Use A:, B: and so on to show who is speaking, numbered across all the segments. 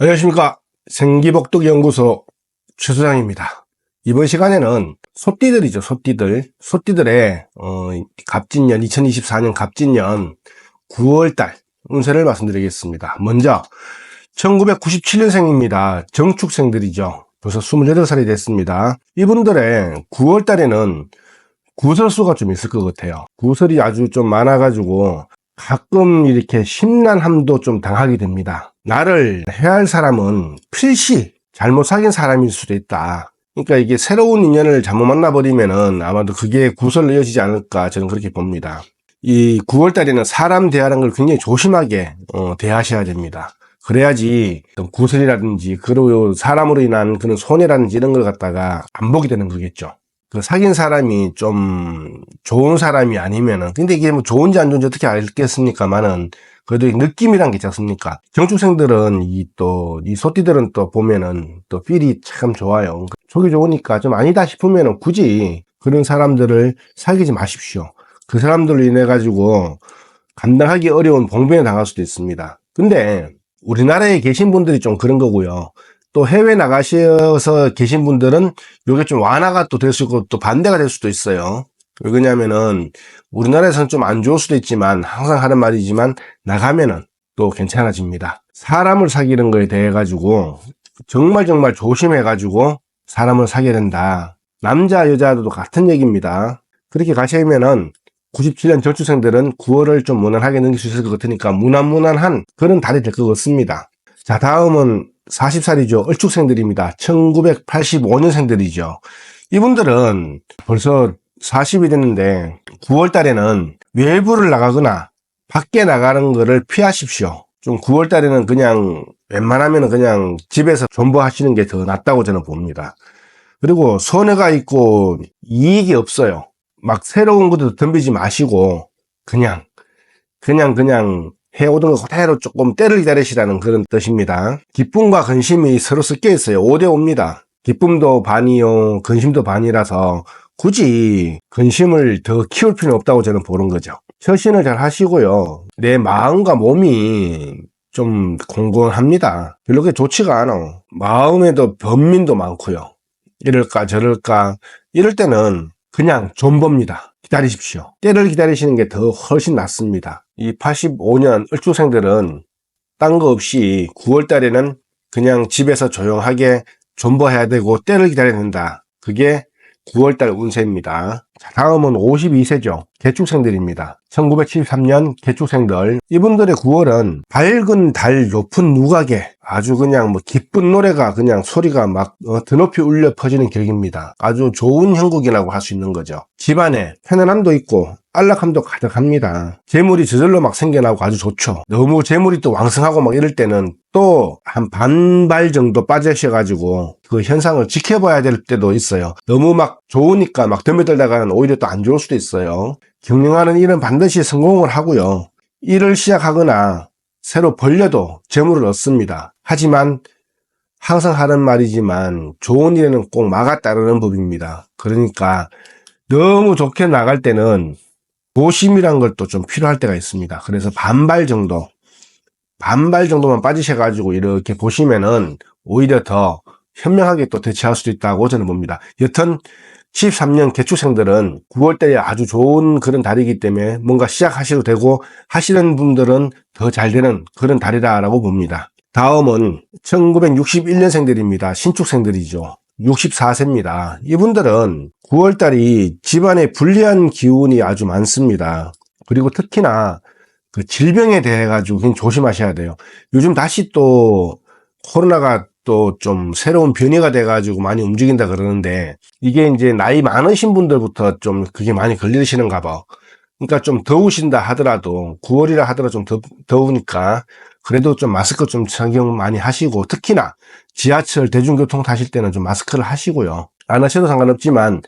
A: 안녕하십니까. 생기복덕연구소 최 소장입니다. 이번 시간에는 소띠들이죠. 소띠들의 갑진년 2024년 갑진년 9월달 운세를 말씀드리겠습니다. 먼저 1997년생입니다. 정축생들이죠. 벌써 28살이 됐습니다. 이분들의 9월달에는 구설수가 좀 있을 것 같아요. 구설이 아주 좀 많아가지고 가끔 이렇게 심란함도 좀 당하게 됩니다. 나를 해할 사람은 필시 잘못 사귄 사람일 수도 있다. 그러니까 이게 새로운 인연을 잘못 만나버리면은 아마도 그게 구설로 이어지지 않을까 저는 그렇게 봅니다. 이 9월달에는 사람 대하는 걸 굉장히 조심하게 대하셔야 됩니다. 그래야지 구설이라든지 그리고 사람으로 인한 그런 손해라든지 이런 걸 갖다가 안 보게 되는 거겠죠. 그 사귄 사람이 좀 좋은 사람이 아니면은, 근데 이게 뭐 좋은지 안 좋은지 어떻게 알겠습니까만은, 그래도 느낌이란 게 있지 않습니까? 정축생들은 이 소띠들은 또 보면은 또 필이 참 좋아요. 속이 좋으니까 좀 아니다 싶으면은 굳이 그런 사람들을 사귀지 마십시오. 그 사람들로 인해 가지고 감당하기 어려운 봉변에 당할 수도 있습니다. 근데 우리나라에 계신 분들이 좀 그런 거고요. 또 해외 나가셔서 계신 분들은 이게 좀 완화가 또 될 수 있고 또 반대가 될 수도 있어요. 왜 그러냐면은 우리나라에서는 좀 안 좋을 수도 있지만 항상 하는 말이지만 나가면은 또 괜찮아집니다. 사람을 사귀는 거에 대해 가지고 정말 조심해 가지고 사람을 사귀어야 된다. 남자 여자도 같은 얘기입니다. 그렇게 가시면은 97년 정축생들은 9월을 좀 무난하게 넘길 수 있을 것 같으니까 무난한 그런 달이 될 것 같습니다. 자, 다음은 40살이죠. 을축생들입니다. 1985년생들이죠. 이분들은 벌써 40이 됐는데 9월 달에는 외부를 나가거나 밖에 나가는 거를 피하십시오. 좀 9월 달에는 그냥 웬만하면 그냥 집에서 존버하시는 게 더 낫다고 저는 봅니다. 그리고 손해가 있고 이익이 없어요. 막 새로운 것도 덤비지 마시고 그냥 해오던 거 그대로 조금 때를 기다리시라는 그런 뜻입니다. 기쁨과 근심이 서로 섞여 있어요. 5대5입니다. 기쁨도 반이요, 근심도 반이라서 굳이 근심을 더 키울 필요는 없다고 저는 보는 거죠. 처신을 잘 하시고요. 내 마음과 몸이 좀 공공합니다. 별로 그게 좋지가 않아. 마음에도 변민도 많고요. 이럴까 저럴까 이럴 때는 그냥 존버입니다. 기다리십시오. 때를 기다리시는 게 더 훨씬 낫습니다. 이 85년 을축생들은 딴 거 없이 9월 달에는 그냥 집에서 조용하게 존버해야 되고 때를 기다려야 된다. 그게 9월달 운세입니다. 자, 다음은 52세죠. 개축생들입니다. 1973년 개축생들. 이분들의 9월은 밝은 달 높은 누각에 아주 그냥 뭐 기쁜 노래가 그냥 소리가 막 드높이 울려 퍼지는 격입니다. 아주 좋은 형국이라고 할 수 있는 거죠. 집안에 편안함도 있고 안락함도 가득합니다. 재물이 저절로 막 생겨나고 아주 좋죠. 너무 재물이 또 왕성하고 막 이럴 때는 또 한 반발 정도 빠지셔가지고 그 현상을 지켜봐야 될 때도 있어요. 너무 막 좋으니까 막 덤벼들다가는 오히려 또 안 좋을 수도 있어요. 경영하는 일은 반드시 성공을 하고요. 일을 시작하거나 새로 벌려도 재물을 얻습니다. 하지만 항상 하는 말이지만 좋은 일에는 꼭 막아 따르는 법입니다. 그러니까 너무 좋게 나갈 때는 조심이란 걸 또 좀 필요할 때가 있습니다. 그래서 반발 정도만 빠지셔가지고 이렇게 보시면은 오히려 더 현명하게 또 대처할 수도 있다고 저는 봅니다. 여튼 13년 개축생들은 9월달에 아주 좋은 그런 달이기 때문에 뭔가 시작하셔도 되고 하시는 분들은 더 잘 되는 그런 달이라고 봅니다. 다음은 1961년생들입니다. 신축생들이죠. 64세입니다. 이분들은 9월달이 집안에 불리한 기운이 아주 많습니다. 그리고 특히나 그 질병에 대해 가지고 굉장히 조심하셔야 돼요. 요즘 다시 또 코로나가 또 좀 새로운 변이가 돼 가지고 많이 움직인다 그러는데 이게 이제 나이 많으신 분들부터 좀 그게 많이 걸리시는가 봐. 그러니까 좀 더우신다 하더라도 9월이라 하더라도 좀 더우니까 그래도 좀 마스크 좀 착용 많이 하시고 특히나 지하철 대중교통 타실 때는 좀 마스크를 하시고요. 안 하셔도 상관없지만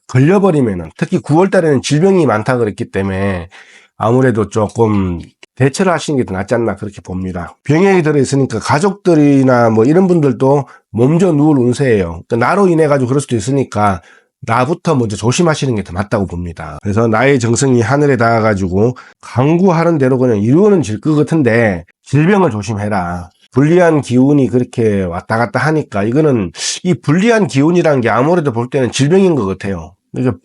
A: 걸려버리면은 특히 9월 달에는 질병이 많다 그랬기 때문에 아무래도 조금 대처를 하시는 게 더 낫지 않나 그렇게 봅니다. 병역이 들어있으니까 가족들이나 뭐 이런 분들도 몸져 누울 운세예요. 그러니까 나로 인해 가지고 그럴 수도 있으니까 나부터 먼저 조심하시는 게 더 맞다고 봅니다. 그래서 나의 정성이 하늘에 닿아가지고 강구하는 대로 그냥 이루어는 질 것 같은데 질병을 조심해라. 불리한 기운이 그렇게 왔다 갔다 하니까 이거는 이 불리한 기운이라는 게 아무래도 볼 때는 질병인 것 같아요. 그러니까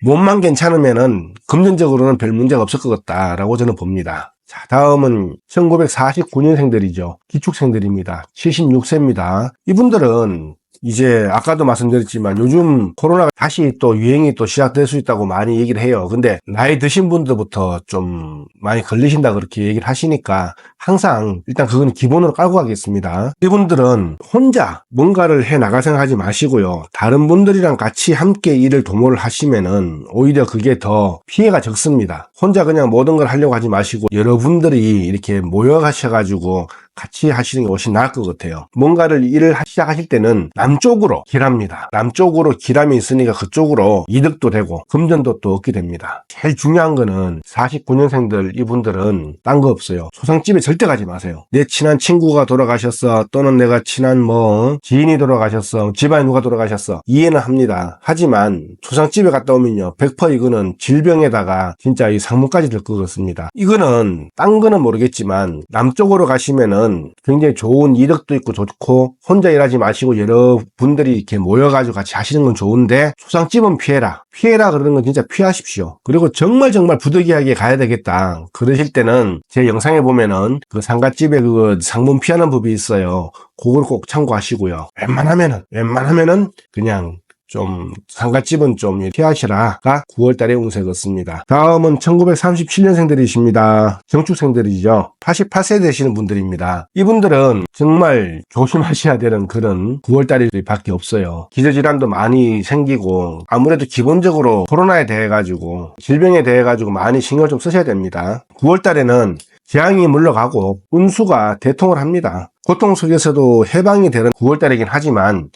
A: 몸만 괜찮으면은 금전적으로는 별 문제가 없을 것 같다라고 저는 봅니다. 자, 다음은 1949년생들이죠. 기축생들입니다. 76세입니다. 이분들은 이제 아까도 말씀드렸지만 요즘 코로나가 다시 또 유행이 또 시작될 수 있다고 많이 얘기를 해요. 근데 나이 드신 분들부터 좀 많이 걸리신다 그렇게 얘기를 하시니까 항상 일단 그건 기본으로 깔고 가겠습니다. 이분들은 혼자 뭔가를 해 나갈 생각하지 마시고요. 다른 분들이랑 같이 함께 일을 도모를 하시면은 오히려 그게 더 피해가 적습니다. 혼자 그냥 모든 걸 하려고 하지 마시고 여러분들이 이렇게 모여 가셔가지고 같이 하시는 게 훨씬 나을 것 같아요. 뭔가를 일을 시작하실 때는 남쪽으로 길합니다. 남쪽으로 길함이 있으니까 그쪽으로 이득도 되고 금전도 또 얻게 됩니다. 제일 중요한 거는 49년생들 이분들은 딴 거 없어요. 초상집에 절대 가지 마세요. 내 친한 친구가 돌아가셨어, 또는 내가 친한 지인이 돌아가셨어, 집안에 누가 돌아가셨어, 이해는 합니다. 하지만 초상집에 갔다 오면요 100% 이거는 질병에다가 진짜 이 상문까지 들 것 같습니다. 이거는 딴 거는 모르겠지만 남쪽으로 가시면은 굉장히 좋은 이득도 있고 좋고 혼자 일하지 마시고 여러분들이 이렇게 모여가지고 같이 하시는 건 좋은데 초상집은 피해라 그러는 건 진짜 피하십시오. 그리고 정말 부득이하게 가야 되겠다 그러실 때는 제 영상에 보면은 그 상갓집에 그 상문 피하는 법이 있어요. 그걸 꼭 참고하시고요. 웬만하면은 그냥 좀 상갓집은 좀 피하시라가 9월달에 운세 같습니다. 다음은 1937년생들이십니다. 정축생들이죠. 88세 되시는 분들입니다. 이분들은 정말 조심하셔야 되는 그런 9월달이 밖에 없어요. 기저질환도 많이 생기고 아무래도 기본적으로 코로나에 대해 가지고 질병에 대해 가지고 많이 신경을 좀 쓰셔야 됩니다. 9월달에는 재앙이 물러가고 운수가 대통을 합니다. 고통 속에서도 해방이 되는 9월달이긴 하지만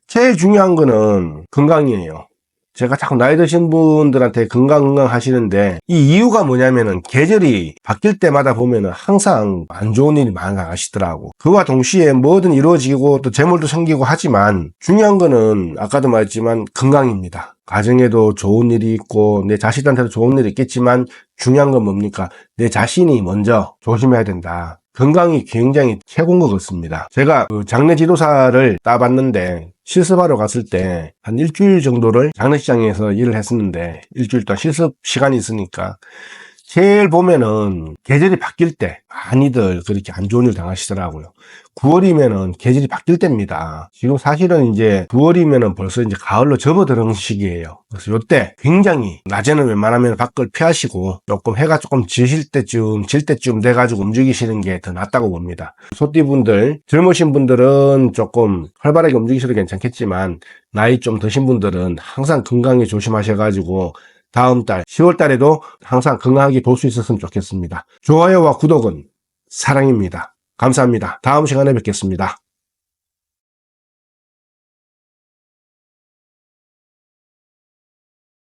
A: 제일 중요한 거는 건강이에요. 제가 자꾸 나이 드신 분들한테 건강 하시는데 이 이유가 뭐냐면은 계절이 바뀔 때마다 보면은 항상 안 좋은 일이 많아가시더라고. 그와 동시에 뭐든 이루어지고 또 재물도 생기고 하지만 중요한 거는 아까도 말했지만 건강입니다. 가정에도 좋은 일이 있고 내 자식한테도 좋은 일이 있겠지만 중요한 건 뭡니까? 내 자신이 먼저 조심해야 된다. 건강이 굉장히 최고인 것 같습니다. 제가 그 장례 지도사를 따봤는데 실습하러 갔을 때 한 일주일 정도를 장례식장에서 일을 했었는데 일주일 동안 실습 시간이 있으니까 제일 보면은 계절이 바뀔 때 많이들 그렇게 안 좋은 일 당하시더라고요. 9월이면은 계절이 바뀔 때입니다. 지금 사실은 이제 9월이면은 벌써 이제 가을로 접어드는 시기예요. 그래서 요때 굉장히 낮에는 웬만하면 밖을 피하시고 조금 해가 조금 질 때쯤 돼가지고 움직이시는 게 더 낫다고 봅니다. 소띠분들, 젊으신 분들은 조금 활발하게 움직이셔도 괜찮겠지만 나이 좀 드신 분들은 항상 건강에 조심하셔가지고 다음 달 10월 달에도 항상 건강하게 볼 수 있었으면 좋겠습니다. 좋아요와 구독은 사랑입니다. 감사합니다. 다음 시간에 뵙겠습니다.